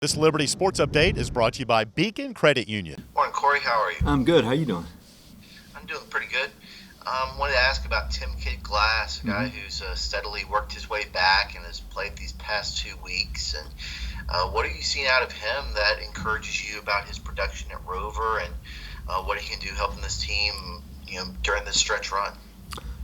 This Liberty Sports Update is brought to you by Beacon Credit Union. Morning, Corey. How are you? I'm good. How you doing? I'm doing pretty good. Wanted to ask about Tim Kid Glass, a guy who's steadily worked his way back and has played these past 2 weeks. And what are you seeing out of him that encourages you about his production at Rover and what he can do helping this team, during this stretch run?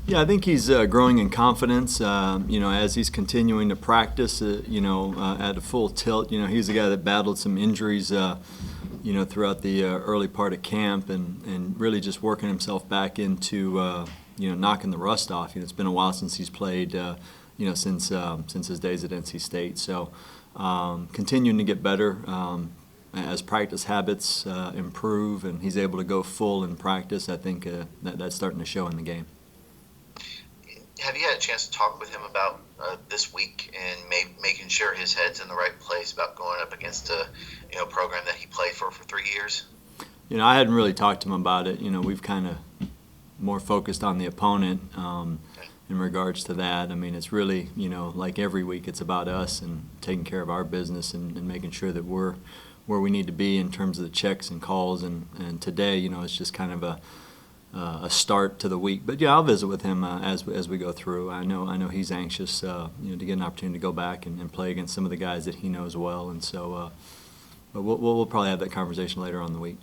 Yeah, I think he's growing in confidence. As he's continuing to practice, at a full tilt. He's a guy that battled some injuries, throughout the early part of camp, and really just working himself back into, knocking the rust off. It's been a while since he's played, since his days at NC State. So, continuing to get better as practice habits improve, and he's able to go full in practice. I think that's starting to show in the game. Have you had a chance to talk with him about this week and making sure his head's in the right place about going up against a program that he played for 3 years? I hadn't really talked to him about it. We've kind of more focused on the opponent in regards to that. I mean, it's really, like every week, it's about us and taking care of our business and making sure that we're where we need to be in terms of the checks and calls. And today, it's just kind of a start to the week. But yeah, I'll visit with him as we go through. I know he's anxious, to get an opportunity to go back and play against some of the guys that he knows well. And so, but we'll probably have that conversation later on in the week.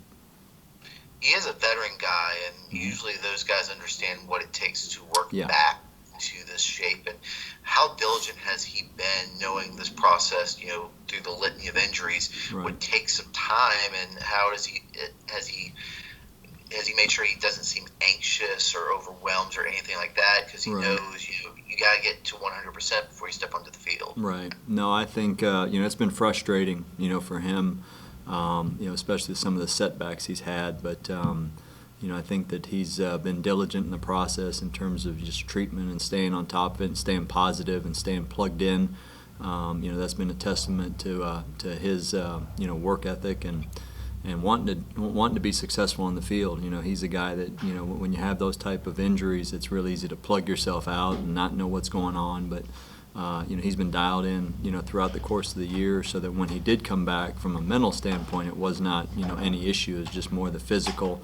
He is a veteran guy, and usually those guys understand what it takes to work back to this shape. And how diligent has he been, knowing this process, through the litany of injuries, would take some time? And how has he made sure he doesn't seem anxious or overwhelmed or anything like that? Because he knows you got to get to 100% before you step onto the field. Right. No, I think it's been frustrating, for him, especially some of the setbacks he's had. But I think that he's been diligent in the process in terms of just treatment and staying on top of it and staying positive and staying plugged in. That's been a testament to his work ethic and wanting to be successful in the field. He's a guy that, when you have those type of injuries, it's really easy to plug yourself out and not know what's going on. But, he's been dialed in, throughout the course of the year, so that when he did come back from a mental standpoint, it was not, any issue. It was just more the physical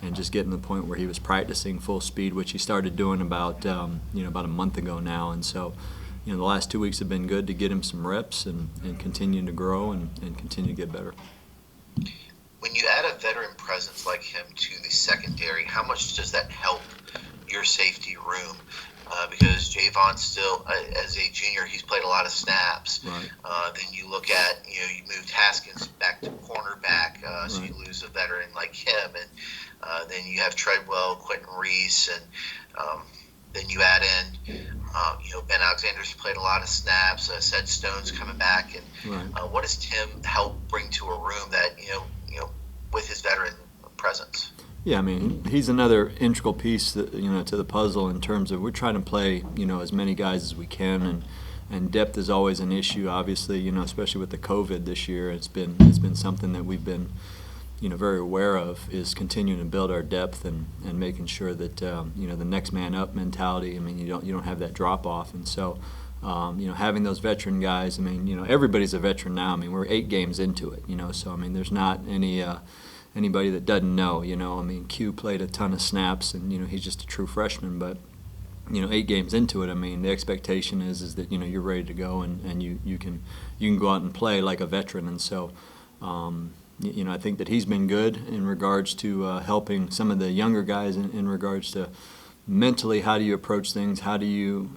and just getting to the point where he was practicing full speed, which he started doing about a month ago now. And so, the last 2 weeks have been good to get him some reps and continue to grow and continue to get better. When you add a veteran presence like him to the secondary, how much does that help your safety room? Because Javon still, as a junior, he's played a lot of snaps. Right. Then you look at, you moved Haskins back to cornerback, so you lose a veteran like him. And then you have Treadwell, Quinton Reese, and then you add in, Ben Alexander's played a lot of snaps. Sed Stone's coming back. And what does Tim help bring to a room that, with his veteran presence? Yeah, I mean, he's another integral piece, to the puzzle in terms of we're trying to play, as many guys as we can, and depth is always an issue. Obviously, especially with the COVID this year, it's been something that we've been, very aware of, is continuing to build our depth and making sure that the next man up mentality. I mean, you don't have that drop off, and so. Having those veteran guys, I mean, everybody's a veteran now. I mean, we're 8 games into it, so, I mean, there's not anybody that doesn't know, I mean, Q played a ton of snaps, and, he's just a true freshman, but, 8 games into it, I mean, the expectation is that, you're ready to go and you can go out and play like a veteran. And so, I think that he's been good in regards to helping some of the younger guys in regards to mentally, how do you approach things? How do you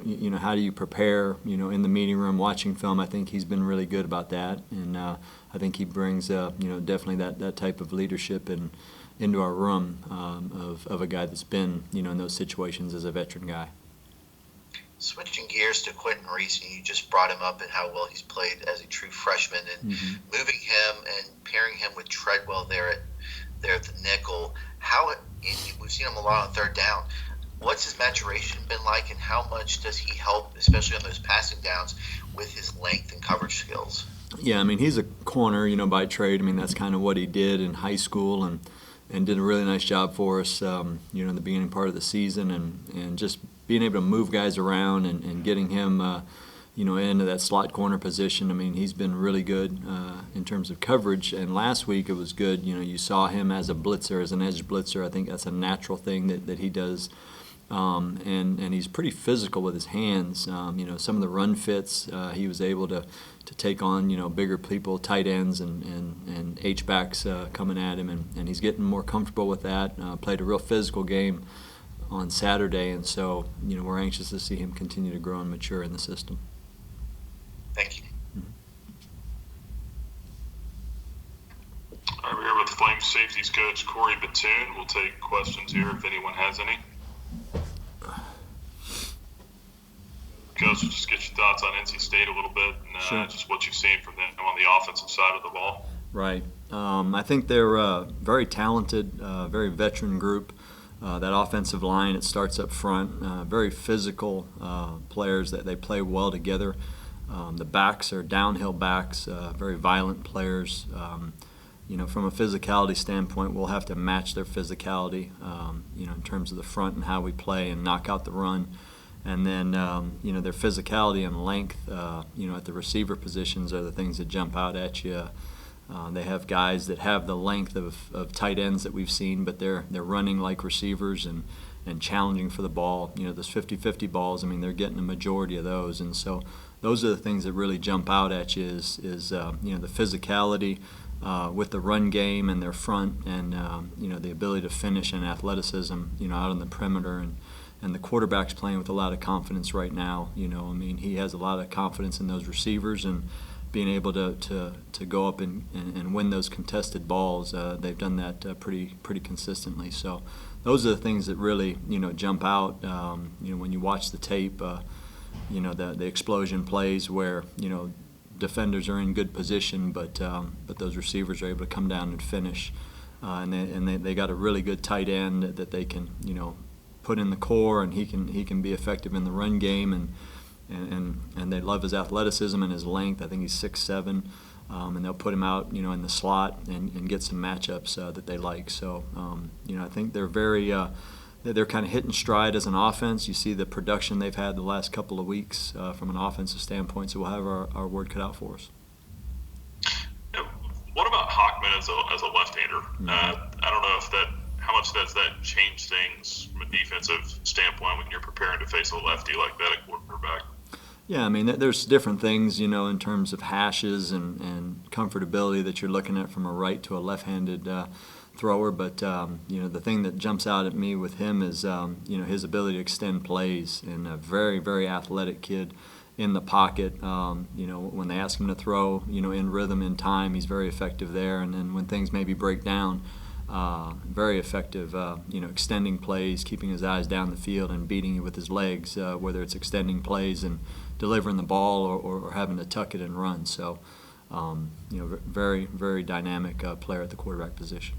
prepare? In the meeting room, watching film. I think he's been really good about that, and I think he brings, definitely that type of leadership into our room of a guy that's been, in those situations as a veteran guy. Switching gears to Quinton Reese, and you just brought him up and how well he's played as a true freshman, and moving him and pairing him with Treadwell there at the nickel. We've seen him a lot on third down. What's his maturation been like, and how much does he help, especially on those passing downs, with his length and coverage skills? Yeah, I mean, he's a corner, by trade. I mean, that's kind of what he did in high school, and did a really nice job for us, in the beginning part of the season, and just being able to move guys around and getting him, into that slot corner position. I mean, he's been really good in terms of coverage. And last week it was good. You saw him as a blitzer, as an edge blitzer. I think that's a natural thing that he does. And he's pretty physical with his hands. Some of the run fits, he was able to take on, bigger people, tight ends and H-backs coming at him. And he's getting more comfortable with that. Played a real physical game on Saturday. And so, we're anxious to see him continue to grow and mature in the system. Thank you. All right, we're here with Flames safeties coach Corey Batoon. We'll take questions here if anyone has any. Coach, we'll just get your thoughts on NC State a little bit and Sure. just what you've seen from them on the offensive side of the ball. Right. I think they're very talented, very veteran group. That offensive line, it starts up front, very physical players that they play well together. The backs are downhill backs, very violent players. From a physicality standpoint, we'll have to match their physicality, in terms of the front and how we play and knock out the run. And then, their physicality and length, at the receiver positions are the things that jump out at you. They have guys that have the length of tight ends that we've seen, but they're running like receivers and challenging for the ball. Those 50-50 balls, I mean, they're getting a majority of those. And so those are the things that really jump out at you is the physicality with the run game and their front and, the ability to finish and athleticism, out on the perimeter. And the quarterback's playing with a lot of confidence right now. He has a lot of confidence in those receivers and being able to go up and win those contested balls. They've done that pretty consistently. So those are the things that really jump out. When you watch the tape, the explosion plays where defenders are in good position, but those receivers are able to come down and finish. And they got a really good tight end that they can put in the core, and he can be effective in the run game, and they love his athleticism and his length. I think he's 6'7", and they'll put him out in the slot and get some matchups that they like. So I think they're they're kind of hitting stride as an offense. You see the production they've had the last couple of weeks from an offensive standpoint, so we'll have our word cut out for us. What about Hockman as a left-hander? Mm-hmm. I don't know how much does that change things from a defensive standpoint when you're preparing to face a lefty like that at quarterback? Yeah, I mean, there's different things, in terms of hashes and comfortability that you're looking at from a right to a left-handed thrower. But, the thing that jumps out at me with him is, his ability to extend plays, and a very, very athletic kid in the pocket. When they ask him to throw, in rhythm, in time, he's very effective there. And then when things maybe break down, very effective, extending plays, keeping his eyes down the field and beating you with his legs, whether it's extending plays and delivering the ball or having to tuck it and run. So, very, very dynamic player at the quarterback position.